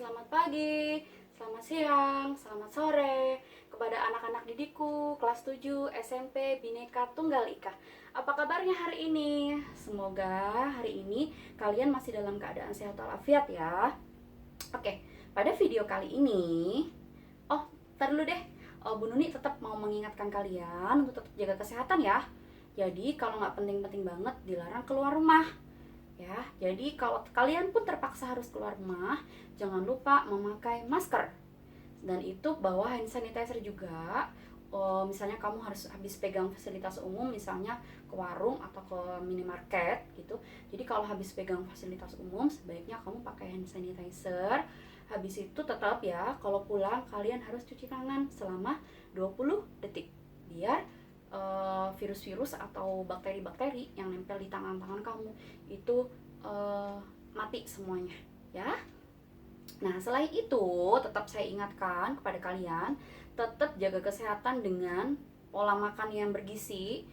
selamat pagi, selamat siang, selamat sore kepada anak-anak didikku kelas 7 SMP Bhinneka Tunggal Ika. Apa kabarnya hari ini? Semoga hari ini kalian masih dalam keadaan sehat walafiat ya. Oke, pada video kali ini, ntar dulu deh. Bu Nuni tetap mau mengingatkan kalian untuk tetap jaga kesehatan ya. Jadi kalau nggak penting-penting banget dilarang keluar rumah. Ya, jadi kalau kalian pun terpaksa harus keluar rumah, jangan lupa memakai masker. Dan itu bawa hand sanitizer juga. Misalnya kamu harus habis pegang fasilitas umum, misalnya ke warung atau ke minimarket gitu. Jadi kalau habis pegang fasilitas umum, sebaiknya kamu pakai hand sanitizer. Habis itu tetap ya, kalau pulang kalian harus cuci tangan selama 20 detik. Biar virus-virus atau bakteri-bakteri yang nempel di tangan-tangan kamu itu mati semuanya ya. Nah, selain itu tetap saya ingatkan kepada kalian, tetap jaga kesehatan dengan pola makan yang bergizi.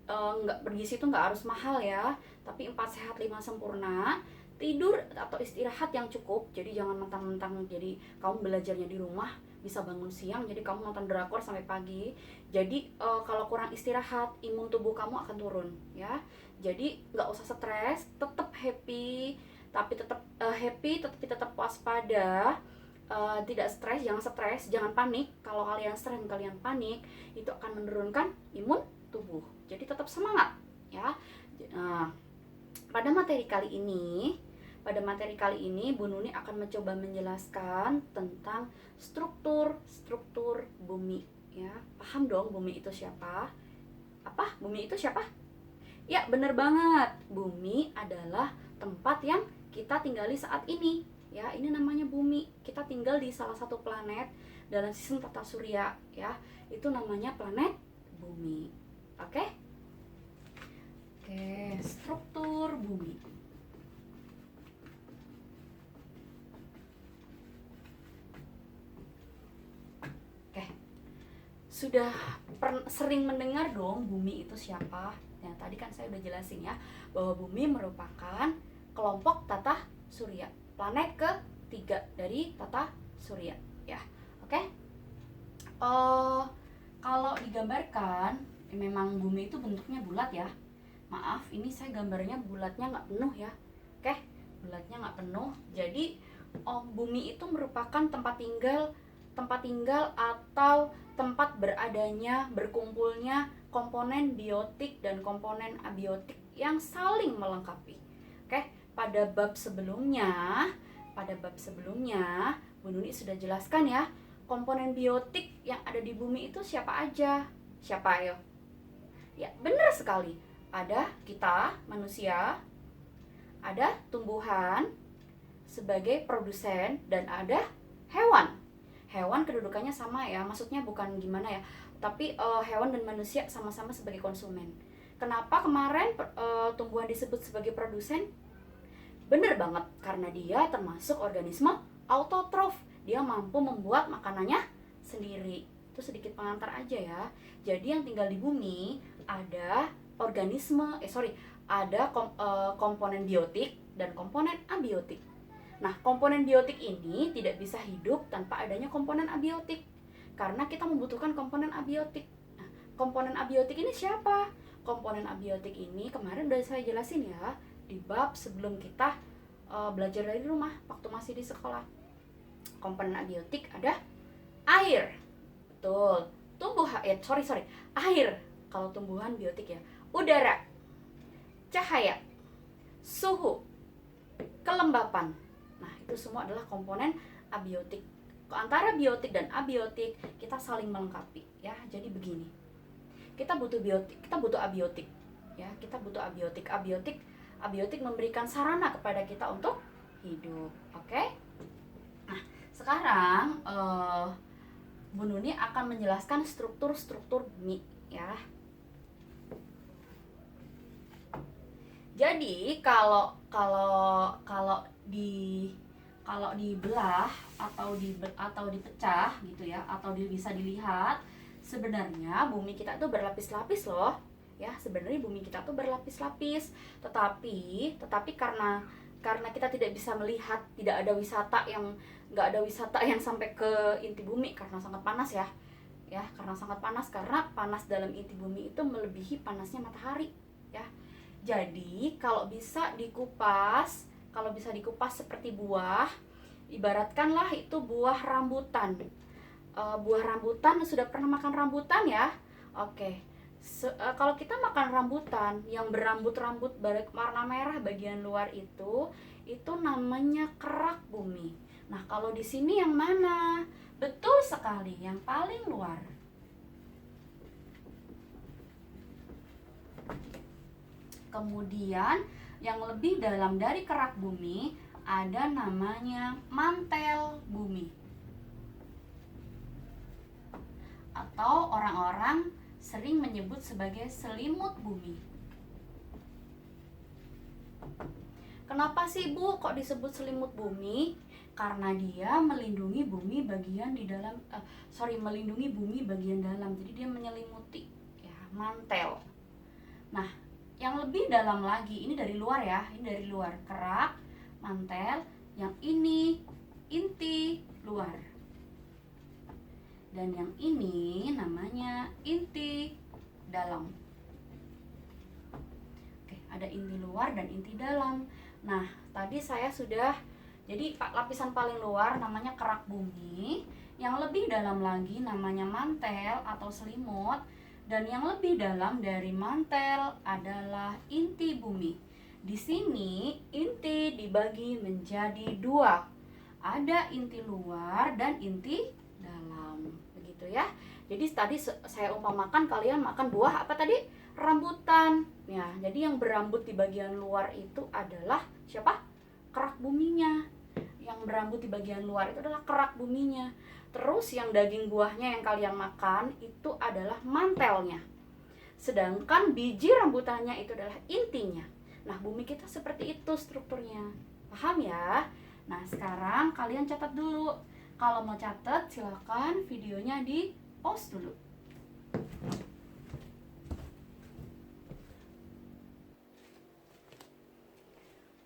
Nggak bergizi itu nggak harus mahal ya, tapi 4 sehat 5 sempurna. Tidur atau istirahat yang cukup, jadi jangan mentang-mentang jadi kamu belajarnya di rumah bisa bangun siang, jadi kamu nonton drakor sampai pagi. Jadi kalau kurang istirahat, imun tubuh kamu akan turun ya. Jadi nggak usah stres, tetap happy, tapi tetap happy, tapi tetap waspada. Tidak stres, jangan panik. Kalau kalian stres, kalian panik, itu akan menurunkan imun tubuh. Jadi tetap semangat ya. Nah, pada materi kali ini Bu Nuni akan mencoba menjelaskan tentang struktur bumi ya. Paham dong bumi itu siapa? Apa? Bumi itu siapa? Ya, bener banget. Bumi adalah tempat yang kita tinggali saat ini. Ya, ini namanya bumi. Kita tinggal di salah satu planet dalam sistem tata surya ya. Itu namanya planet bumi. Oke? Oke, struktur bumi. Oke. Sudah sering mendengar dong bumi itu siapa? Nah, tadi kan saya udah jelasin ya bahwa bumi merupakan kelompok tata surya, planet ketiga dari tata surya ya. Oke. Kalau digambarkan memang bumi itu bentuknya bulat ya. Maaf, ini saya gambarnya bulatnya nggak penuh ya. Oke, bulatnya nggak penuh. Jadi bumi itu merupakan tempat tinggal atau tempat beradanya, berkumpulnya komponen biotik dan komponen abiotik yang saling melengkapi. Oke, pada bab sebelumnya Bu Nuni sudah jelaskan ya, komponen biotik yang ada di bumi itu siapa aja? Siapa ayo? Ya, benar sekali. Ada kita, manusia, ada tumbuhan sebagai produsen, dan ada hewan. Hewan kedudukannya sama ya, maksudnya bukan gimana ya, tapi hewan dan manusia sama-sama sebagai konsumen. Kenapa kemarin tumbuhan disebut sebagai produsen? Bener banget, karena dia termasuk organisme autotrof. Dia mampu membuat makanannya sendiri. Itu sedikit pengantar aja ya. Jadi yang tinggal di bumi ada komponen biotik dan komponen abiotik. Nah, komponen biotik ini tidak bisa hidup tanpa adanya komponen abiotik, karena kita membutuhkan komponen abiotik. Nah, komponen abiotik ini siapa? Komponen abiotik ini kemarin udah saya jelasin ya di bab sebelum kita belajar dari rumah waktu masih di sekolah. Komponen abiotik ada air, betul. Air kalau tumbuhan biotik ya. Udara, cahaya, suhu, kelembapan. Nah, itu semua adalah komponen abiotik. Antara biotik dan abiotik kita saling melengkapi ya. Jadi begini. Kita butuh biotik, kita butuh abiotik. Ya, kita butuh abiotik. Abiotik memberikan sarana kepada kita untuk hidup. Oke? Nah, sekarang Bu Nuni akan menjelaskan struktur bumi ya. Jadi kalau dibelah atau dipecah gitu ya, atau bisa dilihat, sebenarnya bumi kita tuh berlapis-lapis loh ya. Sebenarnya bumi kita tuh berlapis-lapis, tetapi karena karena kita tidak bisa melihat, tidak ada wisata yang nggak ada wisata yang sampai ke inti bumi karena sangat panas ya. Karena sangat panas, karena panas dalam inti bumi itu melebihi panasnya matahari ya. Jadi kalau bisa dikupas seperti buah, ibaratkanlah itu buah rambutan. Buah rambutan, sudah pernah makan rambutan ya? Oke. Kalau kita makan rambutan yang berambut-rambut warna merah bagian luar itu namanya kerak bumi. Nah, kalau di sini yang mana? Betul sekali, yang paling luar. Kemudian yang lebih dalam dari kerak bumi ada namanya mantel bumi. Atau orang-orang sering menyebut sebagai selimut bumi. Kenapa sih Bu kok disebut selimut bumi? Karena dia melindungi bumi bagian melindungi bumi bagian dalam. Jadi dia menyelimuti ya, mantel. Nah, yang lebih dalam lagi, ini dari luar ya, ini dari luar, kerak, mantel, yang ini inti luar. Dan yang ini namanya inti dalam. Oke, ada inti luar dan inti dalam. Nah, tadi saya sudah, jadi lapisan paling luar namanya kerak bumi, yang lebih dalam lagi namanya mantel atau selimut, dan yang lebih dalam dari mantel adalah inti bumi. Di sini inti dibagi menjadi dua. Ada inti luar dan inti dalam. Begitu ya. Jadi tadi saya umpamakan kalian makan buah apa tadi? Rambutan. Ya, jadi yang berambut di bagian luar itu adalah siapa? Kerak buminya. Yang berambut di bagian luar itu adalah kerak buminya. Terus yang daging buahnya yang kalian makan itu adalah mantelnya. Sedangkan biji rambutannya itu adalah intinya. Nah, bumi kita seperti itu strukturnya. Paham ya? Nah, sekarang kalian catat dulu. Kalau mau catat, silakan videonya di pause dulu.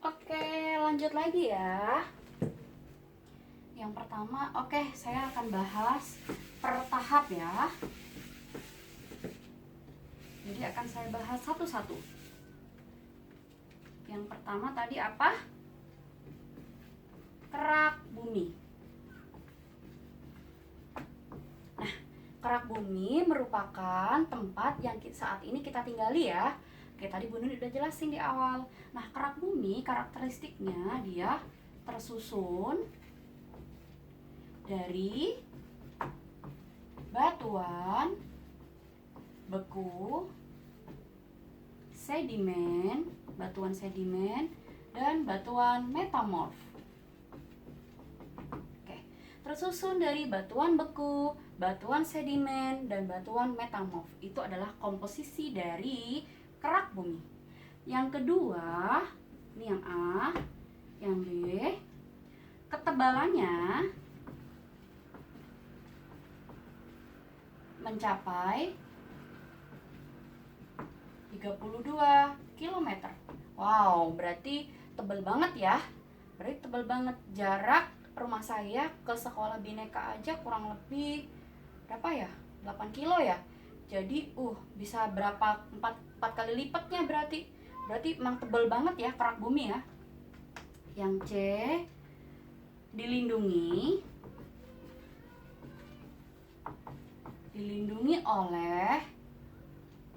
Oke, lanjut lagi ya. Yang pertama, saya akan bahas per tahap ya. Jadi akan saya bahas satu-satu. Yang pertama tadi apa? Kerak bumi. Nah, kerak bumi merupakan tempat yang saat ini kita tinggali ya. Oke, tadi Bu Nun udah jelasin di awal. Nah, kerak bumi karakteristiknya dia tersusun dari batuan, beku, batuan sedimen, dan batuan metamorf. Oke, tersusun dari batuan beku, batuan sedimen, dan batuan metamorf. Itu adalah komposisi dari kerak bumi. Yang kedua, ini yang A, yang B, ketebalannya mencapai 32 km. Wow, berarti tebal banget ya. Berarti tebal banget. Jarak rumah saya ke sekolah Bhinneka aja kurang lebih berapa ya? 8 kilo ya. Jadi bisa berapa 4 kali lipatnya berarti. Berarti emang tebal banget ya kerak bumi ya. Yang C, dilindungi oleh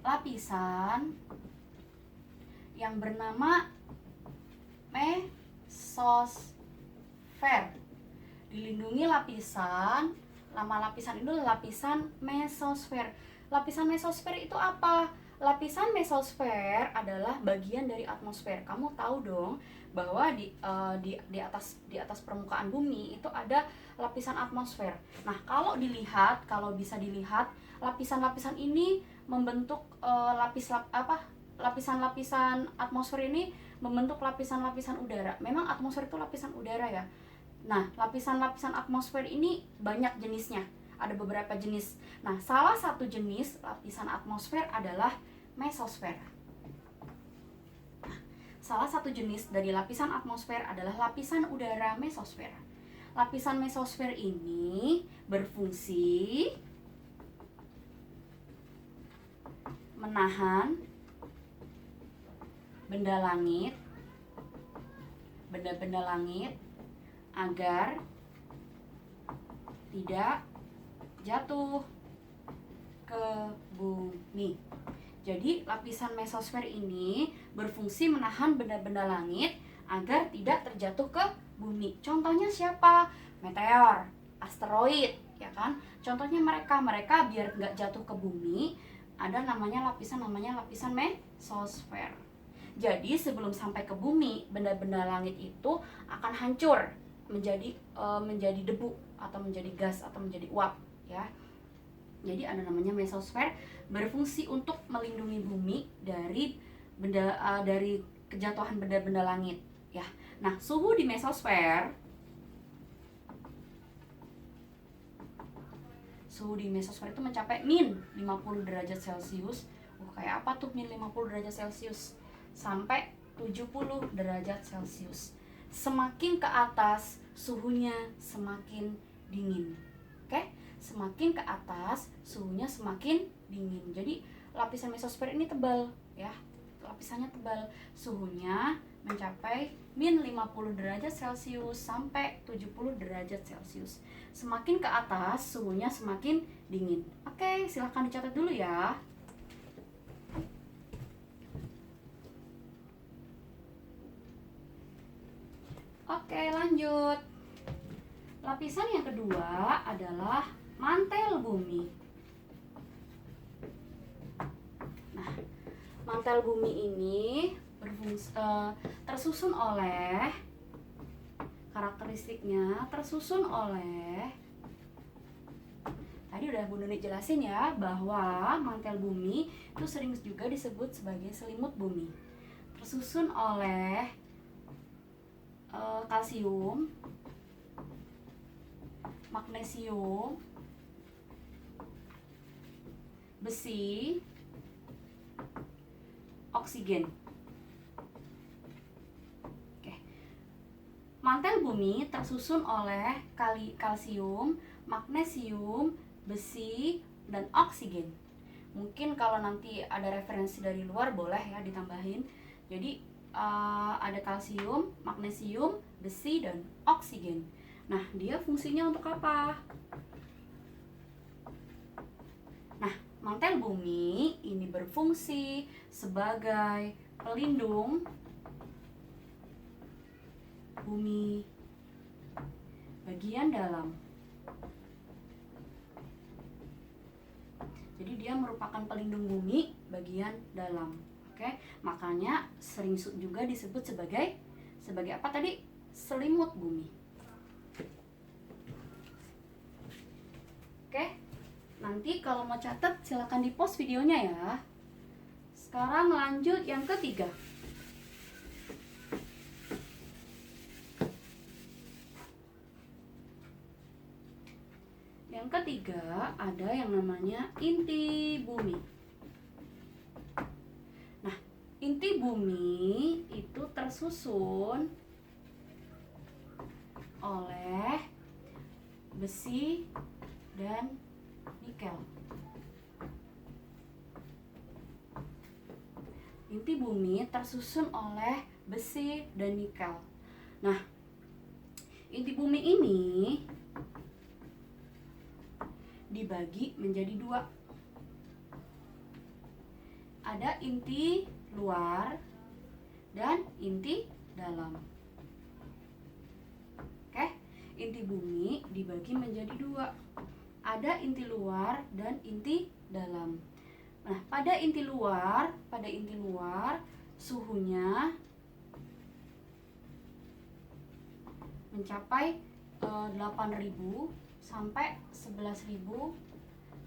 lapisan yang bernama mesosfer. Dilindungi nama lapisan itu lapisan mesosfer. Lapisan mesosfer itu apa? Lapisan mesosfer adalah bagian dari atmosfer. Kamu tahu dong bahwa di atas permukaan bumi itu ada lapisan atmosfer. Nah, kalau bisa dilihat, lapisan-lapisan ini membentuk lapisan-lapisan atmosfer ini membentuk lapisan-lapisan udara. Memang atmosfer itu lapisan udara ya. Nah, lapisan-lapisan atmosfer ini banyak jenisnya. Ada beberapa jenis. Nah, salah satu jenis lapisan atmosfer adalah mesosfer. Nah, Salah satu jenis dari lapisan atmosfer adalah lapisan udara mesosfer. Lapisan mesosfer ini berfungsi menahan benda-benda langit agar tidak jatuh ke bumi. Jadi lapisan mesosfer ini berfungsi menahan benda-benda langit agar tidak terjatuh ke bumi. Contohnya siapa? Meteor, asteroid, ya kan? Contohnya mereka biar nggak jatuh ke bumi, ada lapisan namanya lapisan mesosfer. Jadi sebelum sampai ke bumi, benda-benda langit itu akan hancur menjadi debu atau menjadi gas atau menjadi uap, ya. Jadi ada namanya mesosfer, berfungsi untuk melindungi bumi dari dari kejatuhan benda-benda langit, ya. Nah, suhu di mesosfer itu mencapai min 50 derajat Celcius. Kayak apa tuh min 50 derajat Celcius? Sampai 70 derajat Celcius. Semakin ke atas suhunya semakin dingin. Oke? Semakin ke atas suhunya semakin dingin. Jadi lapisan mesosfer ini tebal, ya. Lapisannya tebal. Suhunya mencapai min 50 derajat Celcius sampai 70 derajat Celcius. Semakin ke atas suhunya semakin dingin. Oke, silahkan dicatat dulu ya. Oke, lanjut. Lapisan yang kedua adalah mantel bumi. Nah, mantel bumi ini tersusun oleh karakteristiknya, tadi udah Bu Nuni jelasin ya, bahwa mantel bumi itu sering juga disebut sebagai selimut bumi. Tersusun oleh kalsium, magnesium, besi, oksigen. Oke. Mantel bumi tersusun oleh kalsium, magnesium, besi, dan oksigen. Mungkin kalau nanti ada referensi dari luar boleh ya ditambahin. Jadi ada kalsium, magnesium, besi, dan oksigen. Nah, dia fungsinya untuk apa? Nah, mantel bumi ini berfungsi sebagai pelindung bumi bagian dalam. Jadi dia merupakan pelindung bumi bagian dalam. Oke, makanya sering juga disebut sebagai apa tadi? Selimut bumi. Oke, nanti kalau mau catat silakan di pause videonya ya. Sekarang lanjut yang ketiga. Yang ketiga ada yang namanya inti bumi. Nah, inti bumi itu tersusun oleh besi dan nikel. Inti bumi tersusun oleh besi dan nikel. Nah, inti bumi ini dibagi menjadi dua. Ada inti luar dan inti dalam. Oke, inti bumi dibagi menjadi dua. Ada inti luar dan inti dalam. Nah, pada inti luar suhunya mencapai 8.000 sampai 11.000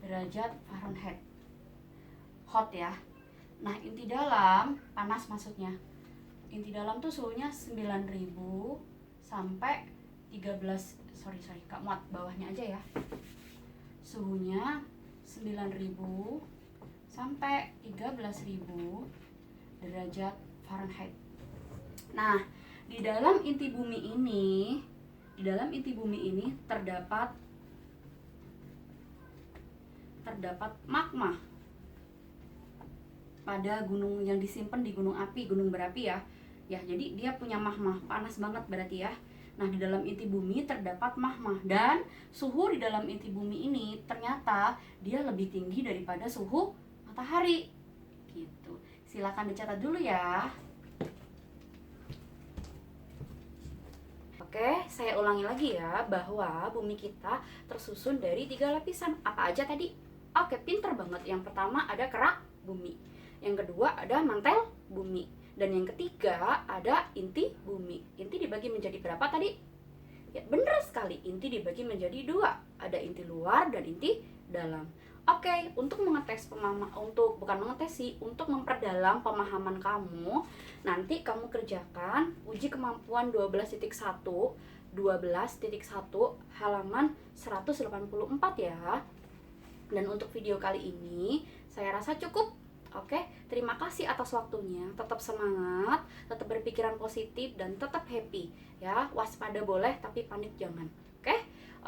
derajat Fahrenheit. Hot ya. Nah, inti dalam panas maksudnya. Inti dalam tuh suhunya 9.000 sampai 13, sorry, Kak muat bawahnya aja ya. Suhunya 9.000 sampai 13.000 derajat Fahrenheit. Nah, di dalam inti bumi ini terdapat magma pada gunung yang disimpan di gunung berapi ya. Ya, jadi dia punya magma, panas banget berarti ya. Nah, di dalam inti bumi terdapat magma dan suhu di dalam inti bumi ini ternyata dia lebih tinggi daripada suhu matahari. Gitu. Silakan dicatat dulu ya. Oke, saya ulangi lagi ya, bahwa bumi kita tersusun dari 3 lapisan. Apa aja tadi? Oke, pinter banget. Yang pertama ada kerak bumi. Yang kedua ada mantel bumi. Dan yang ketiga ada inti bumi. Inti dibagi menjadi berapa tadi? Ya, bener sekali. Inti dibagi menjadi 2. Ada inti luar dan inti dalam. Oke, untuk untuk memperdalam pemahaman kamu, nanti kamu kerjakan uji kemampuan 12.1 halaman 184 ya. Dan untuk video kali ini saya rasa cukup. Oke, terima kasih atas waktunya. Tetap semangat, tetap berpikiran positif, dan tetap happy ya. Waspada boleh, tapi panik jangan.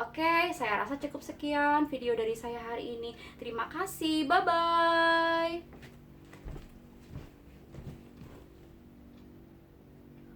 Oke, saya rasa cukup sekian video dari saya hari ini. Terima kasih, bye-bye.